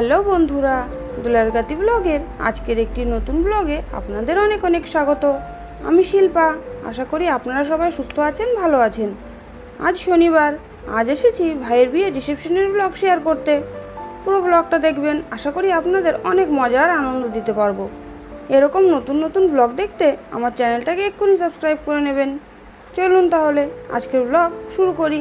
Hello বন্ধুরা, দুলারগাতি ব্লগের আজকের একটি নতুন ব্লগে আপনাদের অনেক অনেক স্বাগত। আমি শিল্পা। আশা করি আপনারা সবাই সুস্থ আছেন, ভালো আছেন। আজ শনিবার, আজ এসেছি ভাইয়ের বিয়ে রিসেপশনের ব্লগ শেয়ার করতে। পুরো ব্লগটা দেখবেন, আশা করি আপনাদের অনেক মজা আর আনন্দ দিতে পারবো। এরকম নতুন নতুন ব্লগ দেখতে আমার চ্যানেলটাকে এক্ষুনি সাবস্ক্রাইব করে নেবেন। চলুন তাহলে আজকের ব্লগ শুরু করি।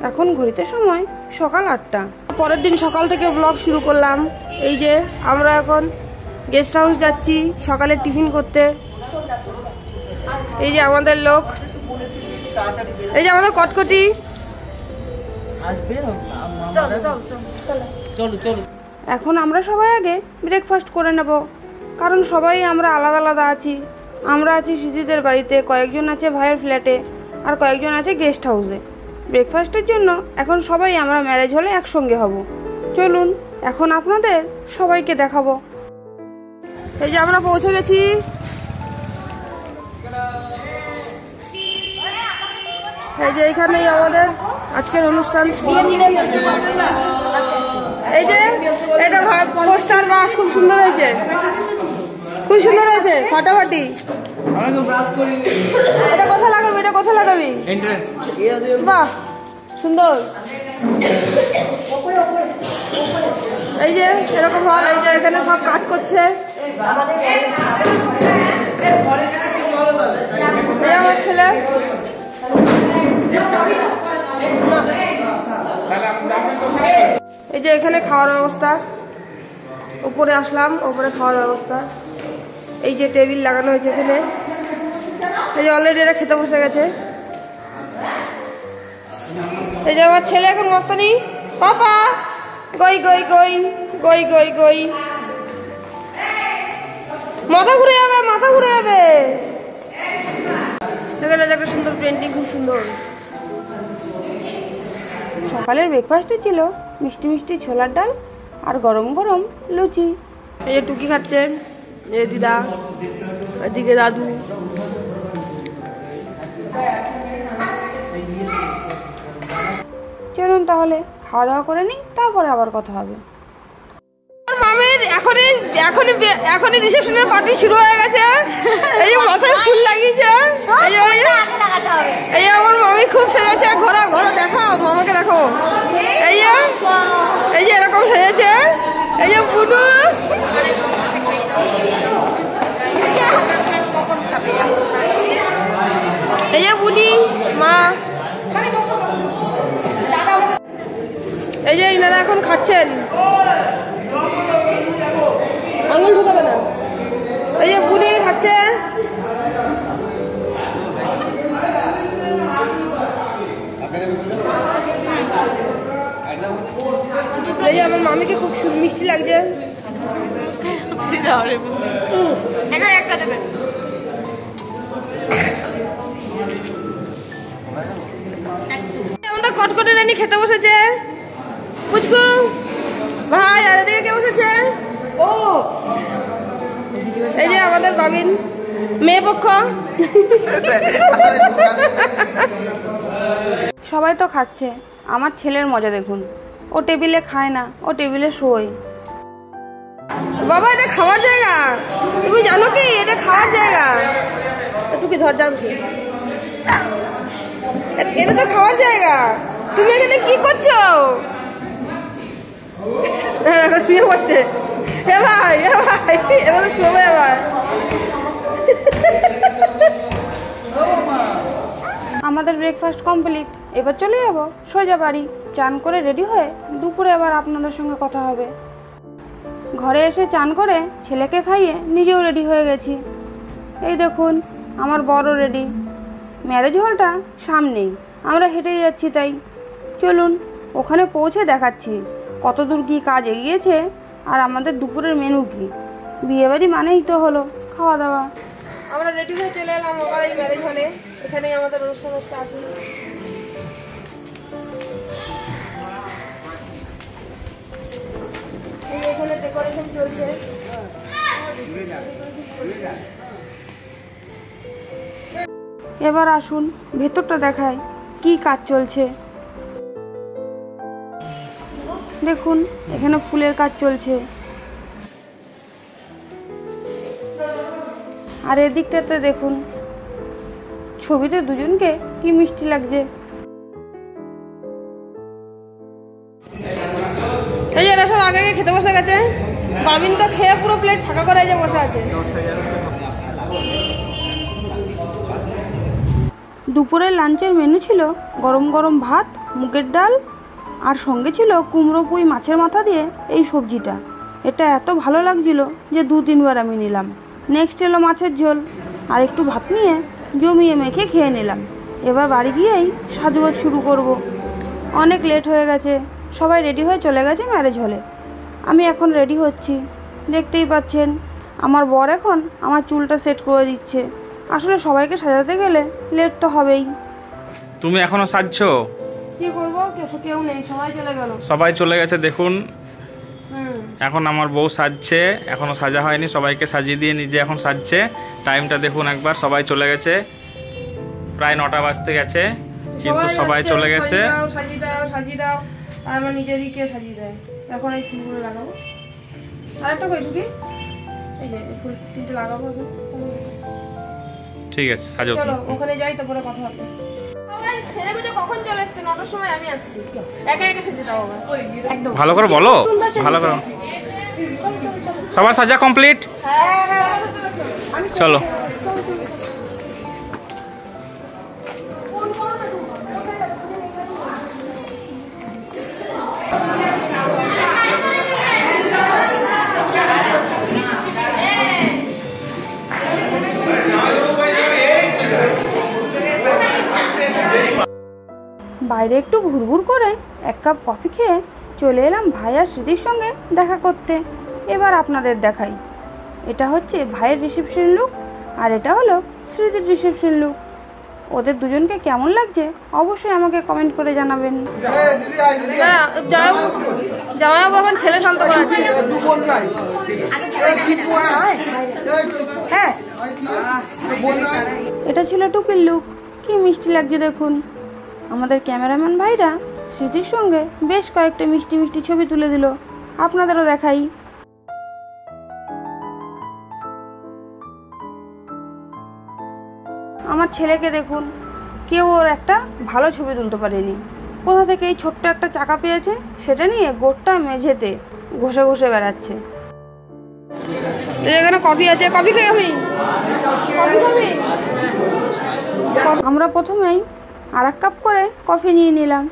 এখন ঘড়িতে সময় সকাল 8টা। পরের দিন সকাল থেকে ব্লগ শুরু করলাম। এই যে আমরা এখন গেস্ট হাউস যাচ্ছি সকালে টিফিন করতে। এই যে আমাদের লোক, এই যে আমাদের কটকটি। এখন আমরা সবাই আগে ব্রেকফাস্ট করে নেব, কারণ সবাই আমরা আলাদা আলাদা আছি। আমরা আছি সিদ্ধিদের বাড়িতে, কয়েকজন আছে ভাইয়ের ফ্ল্যাটে, আর কয়েকজন আছে গেস্ট হাউসে। ব্রেকফাস্টের জন্য এখন সবাই আমরা ম্যারেজ হলে একসঙ্গে হব। চলুন এখন আপনাদের সবাইকে দেখাবো। এই যে আমরা পৌঁছে গেছি। এই যে এইখানেই আমাদের আজকের অনুষ্ঠান। এই যে এটা পোস্টার বাস খুব সুন্দর হয়েছে, খুব সুন্দর হয়েছে, ফাটাফাটি। এটা কোথায় লাগাবি, এটা কোথায় লাগাবি? বাহ সুন্দর। এই যে এরকম হল, এই যে এখানে সব কাজ করছে। এই আমার ছেলে। এই যে এখানে খাওয়ার ব্যবস্থা, উপরে আসলাম, উপরে খাওয়ার ব্যবস্থা। এই যে টেবিল লাগানো হয়েছে এখানে। এই যে অলরেডি এরা খেতে বসে গেছে। এই যে আমার ছেলে এখন মস্তানি, পাপা গই গই গই গই গই গই। মাথা ঘুরে যাবে, মাথা ঘুরে যাবে। এখানে একটা সুন্দর পেন্টিং, খুব সুন্দর। সকালের ব্রেকফাস্টে ছিল মিষ্টি মিষ্টি ছোলার ডাল আর গরম গরম লুচি। এই যে টুকি খাচ্ছে, এই দিদা, এদিকে দাদু। চলুন তাহলে খাওয়া দাওয়া করে নিই, তারপরে আবার কথা হবে। মামের এখনই রিসেপশনের পার্টি শুরু হয়ে গেছে। এই যে মাথায় ফুল লাগিয়েছে। এই আমার মামি খুব সেজেছে। ঘোরা ঘোরা দেখাও, মামাকে দেখো। এই যে এরকম সেজেছে। এই যে বুনু, এই যে বুনি মা। এই যে ইনারা এখন খাচ্ছেন, আঙুল ঢুকাবে না। এই যে বুনি খাচ্ছে। এই যে আমার মামিকে খুব মিষ্টি লাগছে। আমাদের কটকটি রানী খেতে বসেছে। পুচকু ভাই, আর এদিকে কে বসেছে? ও এই যে আমাদের বাবিন, মেয়ে পক্ষ। সবাই তো খাচ্ছে, আমার ছেলের মজা দেখুন। ও টেবিলে খায় না, ও টেবিলে শোয়। বাবা এটা খাওয়ার জায়গা, তুমি জানো কি এটা খাওয়ার জায়গা? একটু কি ধর যাচ্ছি, এটা তো খাওয়ার জায়গা। তুমি এখানে কি করছো? শুয়ে পড়ছে। হে ভাই, হে ভাই, এবার শুয়ে এবার। আমাদের ব্রেকফাস্ট কমপ্লিট, এবার চলে যাব সোজা বাড়ি। চান করে রেডি হয়ে দুপুরে আবার আপনাদের সঙ্গে কথা হবে। ঘরে এসে চান করে ছেলেকে খাইয়ে নিজেও রেডি হয়ে গেছি। এই দেখুন আমার বড় রেডি। ম্যারেজ হলটা সামনেই, আমরা হেঁটেই যাচ্ছি। তাই চলুন ওখানে পৌঁছে দেখাচ্ছি কত দূর কী কাজ এগিয়েছে আর আমাদের দুপুরের মেনু কী। বিয়েবাড়ি মানেই তো হলো খাওয়া দাওয়া। আমরা রেডি হয়ে চলে এলাম আবার এই ম্যারেজ হলে। এখানেই আমাদের অনুষ্ঠান হচ্ছে। আসুন। এখানে ডেকোরেশন চলছে। এবার আসুন ভেতরটা দেখায় কি কাজ চলছে। দেখুন এখানে ফুলের কাজ চলছে, আর এদিকটাতে দেখুন ছবিতে দুজনকে কি মিষ্টি লাগছে। এই যে এরা সব আগে আগে খেতে বসে গেছে, বাবিন তো খেয়ে পুরো প্লেট ফাঁকা করে যে বসে আছে। দুপুরের লাঞ্চের মেনু ছিল গরম গরম ভাত, মুগের ডাল, আর সঙ্গে ছিল কুমড়ো পুঁই মাছের মাথা দিয়ে এই সবজিটা। এটা এত ভালো লাগছিল যে 2-3 বার আমি নিলাম। নেক্সট এলো মাছের ঝোল, আর একটু ভাত নিয়ে জমিয়ে মেখে খেয়ে নিলাম। এবার বাড়ি গিয়েই সাজগোজ শুরু করব। অনেক লেট হয়ে গেছে, সবাই রেডি হয়ে চলে গেছে ম্যারেজ হলে। আমি এখন রেডি হচ্ছি, দেখতেই পাচ্ছেন আমার বর এখন আমার চুলটা সেট করে দিচ্ছে। আসলে সবাইকে সাজাতে গেলে লেট তো হবেই। তুমি এখনো সাজছো? কি করবো, কেউ নেই, সবাই চলে গেল। সবাই চলে গেছে দেখুন। এখন আমার বউ সাজছে, এখনো সাজা হয়নি, সবাইকে সাজিয়ে দিয়ে নিজে এখন সাজছে। টাইমটা দেখুন একবার, সবাই চলে গেছে, প্রায় 9টা বাজতে গেছে, কিন্তু সবাই চলে গেছে। সাজিয়ে দাও, আর আমার নিজেরই কে সাজিয়ে দেয়। এখন এই ফুলগুলো লাগাবো, আরেকটা কই ঢুকি, এই যে ফুল 3টে লাগাবো। ঠিক আছে, সাজো। চলো ওখানে যাই, তো পরে কথা হবে। সবাই সেজে গুজে কখন চলে এসেছে? 9টার সময় আমি আসছি। একা একা সেজে দাও একদম। ভালো করে বলো, ভালো করে। সবার সাজা কমপ্লিট? চলো। বাইরে একটু ঘুরঘুর করে 1 কাপ কফি খেয়ে চলে এলাম ভাই আর স্মৃতির সঙ্গে দেখা করতে। এবার আপনাদের দেখাই, এটা হচ্ছে ভাইয়ের রিসেপশন লুক, আর এটা হলো স্মৃতির রিসেপশন লুক। ওদের দুজনকে কেমন লাগছে অবশ্যই আমাকে কমেন্ট করে জানাবেন। জামাইবাবু এখন ছেলে শান্ত করাচ্ছে। হ্যাঁ, এটা ছিল টুপির লুক, কি মিষ্টি লাগছে দেখুন। আমাদের ক্যামেরাম্যান ভাইরা স্মৃতির সঙ্গে বেশ কয়েকটা মিষ্টি মিষ্টি ছবি তুলে দিল, আপনাদেরও দেখাই। আমার ছেলেকে দেখুন, কেউ ওর একটা ভালো ছবি তুলতে পারেনি। কোথা থেকে এই ছোট্ট একটা চাকা পেয়েছে, সেটা নিয়ে গোটা মেঝেতে ঘষে ঘষে বেড়াচ্ছে। এখানে কফি আছে, কফি খেয়ে আমি। আমরা প্রথমেই আর 1 কাপ করে কফি নিয়ে নিলাম।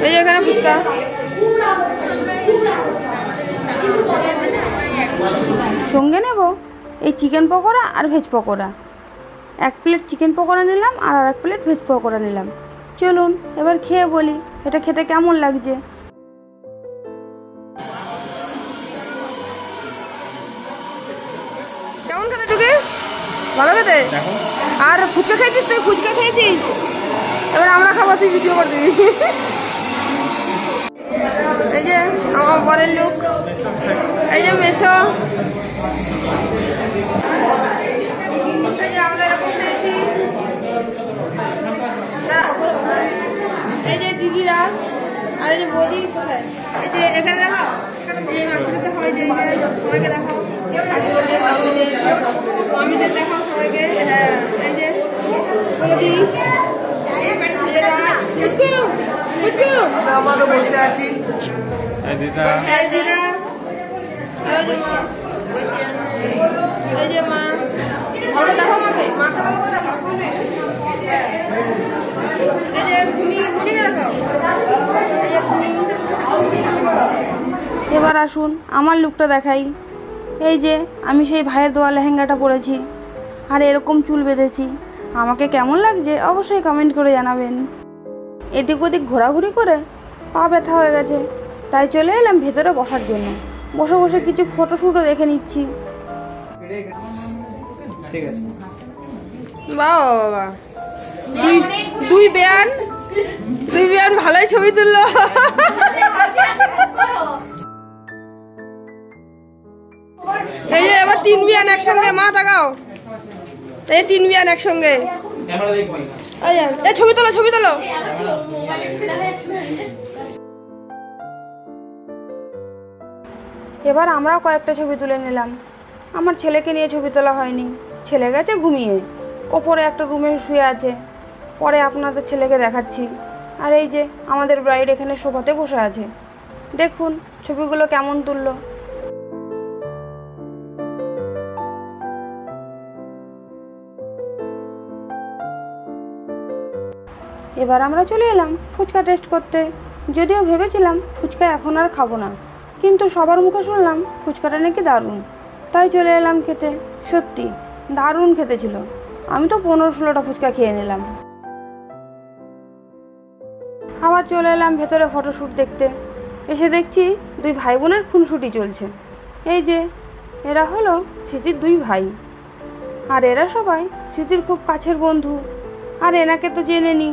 এই এখানে ফুচকা, সঙ্গে নেব এই চিকেন পকোড়া আর veg pakora. 1 plate chicken pakora নিলাম আর 1 প্লেট ভেজ পকোড়া নিলাম। চলুন এবার খেয়ে বলি এটা খেতে কেমন লাগছে। কেমন খেতে টুকে? ভালো খেতে। আর ফুচকা খেয়েছিস তুই? ফুচকা খেয়েছিস? এবার আমরা খাবো, তুই ভিডিও করে দিবি। এই যে আমার বরের লুক, এই যে মেসো, এই যে আমরা এরকম খেয়েছি, এই যে দিদিরা, আর এই যে বৌদি কোথায়, এই যে এখানে দেখাও, এই যে মাসিকে হয়, যে সবাইকে দেখাও, মামিদের দেখাও সবাইকে, এই যে বৌদি, আমারও বসে আছি। এই যে মা, ভালো দেখো মাকে, মাকে ভালো করে দেখো। এই যে খুনিকে দেখাও। এবার আসুন আমার লুকটা দেখাই। এই যে আমি সেই ভাইয়ের দোয়া লেহেঙ্গাটা পরেছি, আর এরকম চুল বেঁধেছি। আমাকে কেমন লাগছে অবশ্যই কমেন্ট করে জানাবেন। এদিক ওদিক ঘোরাঘুরি করে পা ব্যথা হয়ে গেছে, তাই চলে এলাম ভেতরে বসার জন্য। বসে বসে কিছু ফটোশ্যুটও দেখে নিচ্ছি। বাবা বাবা, দুই বেয়ান ভালোই ছবি তুললো। এই যে এবার 3 বিয়ান একসঙ্গে, মা তাকাও, এই 3 বিয়ান একসঙ্গে। ছবি তোলো, ছবি তোলো। এবার আমরাও কয়েকটা ছবি তুলে নিলাম। আমার ছেলেকে নিয়ে ছবি তোলা হয়নি, ছেলে গেছে ঘুমিয়ে, ওপরে একটা রুমে শুয়ে আছে। পরে আপনাদের ছেলেকে দেখাচ্ছি। আর এই যে আমাদের ব্রাইড এখানে সোফাতে বসে আছে, দেখুন ছবিগুলো কেমন তুললো। এবার আমরা চলে এলাম ফুচকা টেস্ট করতে। যদিও ভেবেছিলাম ফুচকা এখন আর খাবো না, কিন্তু সবার মুখে শুনলাম ফুচকাটা নাকি দারুণ, তাই চলে এলাম খেতে। সত্যি দারুণ খেতে ছিল। আমি তো 15-16টা ফুচকা খেয়ে নিলাম। আবার চলে এলাম ভেতরে ফটোশ্যুট দেখতে। এসে দেখছি 2 ভাই বোনের খুনসুটি চলছে। এই যে এরা হলো স্মৃতির 2 ভাই, আর এরা সবাই স্মৃতির খুব কাছের বন্ধু। আর এনাকে তো জেনে নি,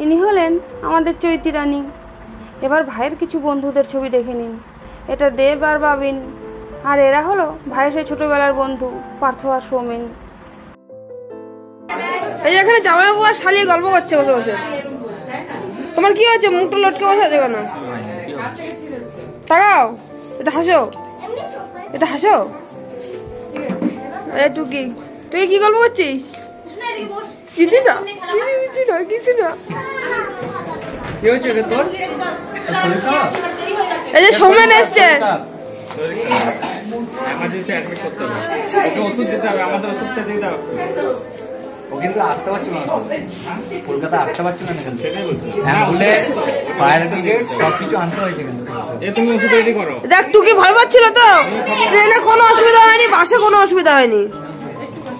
ইনি হলেন আমাদের চৈতি রানী। এবার ভাইয়ের কিছু বন্ধুদের ছবি দেখে নিন। এটা দেব আর বাবিন, আর এরা হলো ভাইয়ের সেই ছোটবেলার বন্ধু পার্থ আর সৌমেন। এই যে এখানে জামাইবাবু আর শালি গল্প করছে বসে বসে। তোমার কি হয়েছে, মুখটা লটকে বসে আছে কেন? তাকাও, এটা হাসো, এটা হাসো। তুই কি গল্প করছিস? কিছু না, কিছু না, কিছু না। কি হয়েছে রে তোর? এই যে সৌমেন এসছে। এমার্জেন্সি অ্যাডমিট করতে হবে, ওকে ওষুধ দিতে হবে, আমাদের ওষুধটা দিয়ে দাও। ও কিন্তু আসতে পারছিল না, কলকাতা আসতে পারছিল না। সেটাই বলছি, অ্যাম্বুলেন্স, ফায়ার ব্রিগেড সবকিছু আনতে হয়েছে। কিন্তু তুমি ওষুধ রেডি করো। দেখ তুই কি ভয় পাচ্ছিল তো? ট্রেনে কোনো অসুবিধা হয়নি, বাসে কোনো অসুবিধা হয়নি।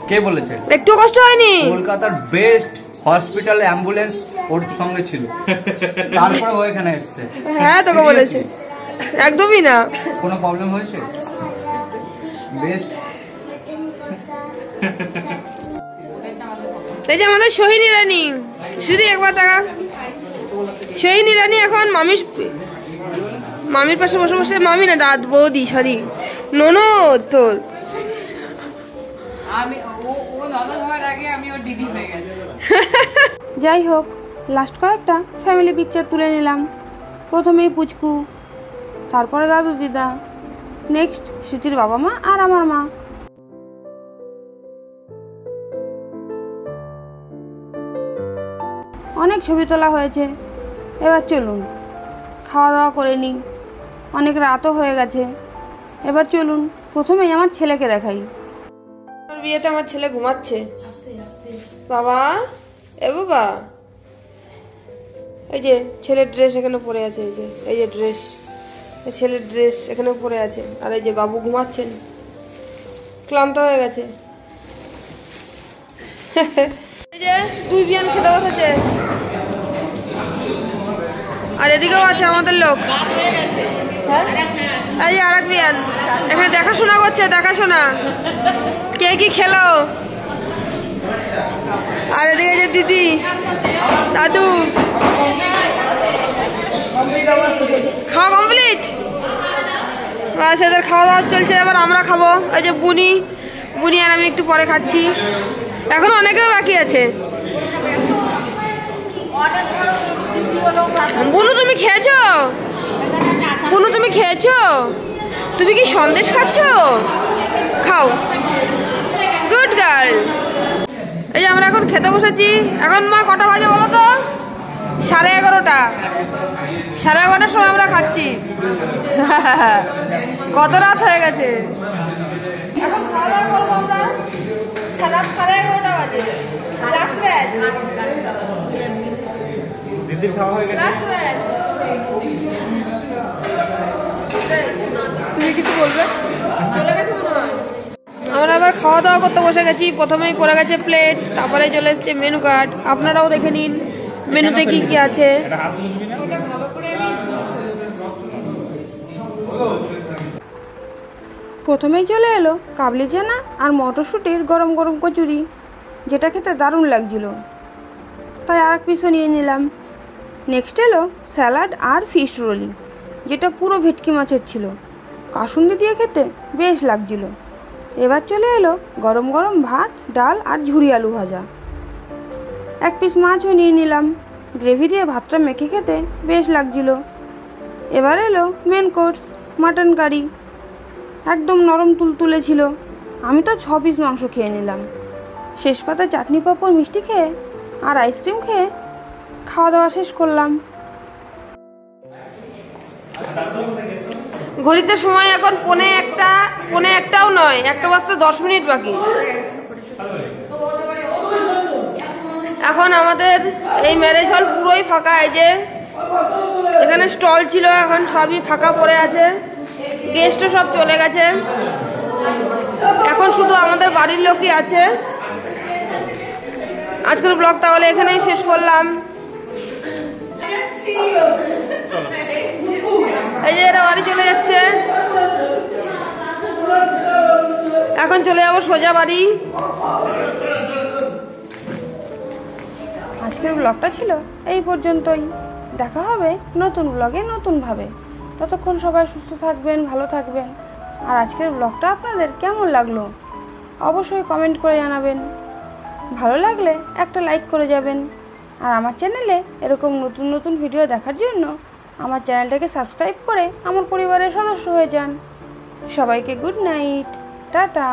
কে বলেছে? একটু কষ্ট হয়নি। কলকাতার বেস্ট হসপিটাল অ্যাম্বুলেন্স ওর সঙ্গে ছিল, তারপরে ও এখানে এসছে। হ্যাঁ তোকে বলেছে, একদমই না। কোনো প্রবলেম হয়েছে? বেস্ট। এই যে আমাদের সোহিনী রানী, শুধু একবার টাকা। সোহিনী রানী এখন মামির পাশে বসে বসে, মামি না দাদ বৌদি, সরি ননদ তোর। যাই হোক, লাস্ট কয়েকটা ফ্যামিলি পিকচার তুলে নিলাম। প্রথমেই পুচকু, তারপরে দাদু দিদা, নেক্সট স্মৃতির বাবা মা আর আমার মা। অনেক ছবি তোলা হয়েছে, এবার চলুন খাওয়া দাওয়া করে নিই। অনেক রাতও হয়ে গেছে। এবার চলুন প্রথমেই আমার ছেলেকে দেখাই। বিয়েতে আমার ছেলে ঘুমাচ্ছে। বাবা, এ বাবা, এই যে ছেলের ড্রেস এখানে পড়ে আছে। এই যে ড্রেস, ছেলের ড্রেস এখানে পড়ে আছে। আর এই যে বাবু ঘুমাচ্ছেন, ক্লান্ত হয়ে গেছে। এই যে 2 বিয়ান খেতে বসেছে, আর এদিকেও আছে আমাদের লোক। এই যে আরেক বিয়ান এখানে দেখাশোনা করছে, দেখাশোনা কে কি খেলো। আর এদিকে যে দিদি, দাদু। খাওয়া কমপ্লিট, বাস এদের খাওয়া দাওয়া চলছে। এবার আমরা খাবো। এই যে বুনি আর আমি একটু পরে খাচ্ছি। এখন অনেকেও বাকি আছে। বুনু তুমি খেয়েছো? বুনু তুমি খেয়েছো? তুমি কি সন্দেশ খাচ্ছ? খাও, গুড গার্ল। এই যে আমরা এখন খেতে বসেছি। এখন মা কটা বাজে বলো তো? 11:30। 11:30 সময় আমরা খাচ্ছি। কত রাত হয়ে গেছে। এখন খাওয়া দাওয়া করবো আমরা। 11:30 বাজে। লাস্ট ব্যাচ, দিদির খাওয়া হয়ে গেছে। Last batch. তুমি কিছু বলবে? চলে গেছে মনে হয়। আমরা আবার খাওয়া দাওয়া করতে বসে গেছি। প্রথমেই পড়ে গেছে প্লেট, তারপরে চলে এসছে মেনু কার্ড। আপনারাও দেখে নিন মেনুতে কি কি আছে। প্রথমেই চলে এলো কাবলি চানা আর মটরশুঁটির গরম গরম কচুরি, যেটা খেতে দারুণ লাগছিল, তাই আর এক পিসও নিয়ে নিলাম। নেক্সট এলো স্যালাড আর ফিশ রোলি, যেটা পুরো ভেটকি মাছের ছিল, কাসুন্দি দিয়ে খেতে বেশ লাগছিল। এবার চলে এলো গরম গরম ভাত, ডাল আর ঝুরি আলু ভাজা। এক পিস মাছও নিয়ে নিলাম, গ্রেভি দিয়ে ভাতটা মেখে খেতে বেশ লাগছিল। এবার এলো মেন কোর্স, মাটন কারি। একদম নরম তুলতুলে ছিল। আমি তো 6 পিস মাংস খেয়ে নিলাম। শেষ পাতায় চাটনি পাঁপড় মিষ্টি খেয়ে আর আইসক্রিম খেয়ে খাওয়া দাওয়া শেষ করলাম। ঘড়িতে সময় এখন পৌনে একটাও নয়, 1টা বাজতে 10 মিনিট বাকি। এখন আমাদের এই ম্যারেজ হল পুরোই ফাঁকা। এই যে এখানে স্টল ছিল, এখন সবই ফাঁকা পড়ে আছে, গেস্টও সব চলে গেছে। এখন শুধু আমাদের বাড়ির লোকই আছে। আজকের ব্লগ তাহলে এখানেই শেষ করলাম। এই যে এরা বাড়ি চলে যাচ্ছে, এখন চলে যাবো সোজা বাড়ি। আজকের ব্লগটা ছিল এই পর্যন্তই। দেখা হবে নতুন ব্লগে নতুনভাবে। ততক্ষণ সবাই সুস্থ থাকবেন, ভালো থাকবেন। আর আজকের ব্লগটা আপনাদের কেমন লাগলো অবশ্যই কমেন্ট করে জানাবেন। ভালো লাগলে একটা লাইক করে যাবেন। আর আমার চ্যানেলে এরকম নতুন নতুন ভিডিও দেখার জন্য আমার চ্যানেলটাকে সাবস্ক্রাইব করে আমার পরিবারের সদস্য হয়ে যান। সবাইকে গুড নাইট, টাটা।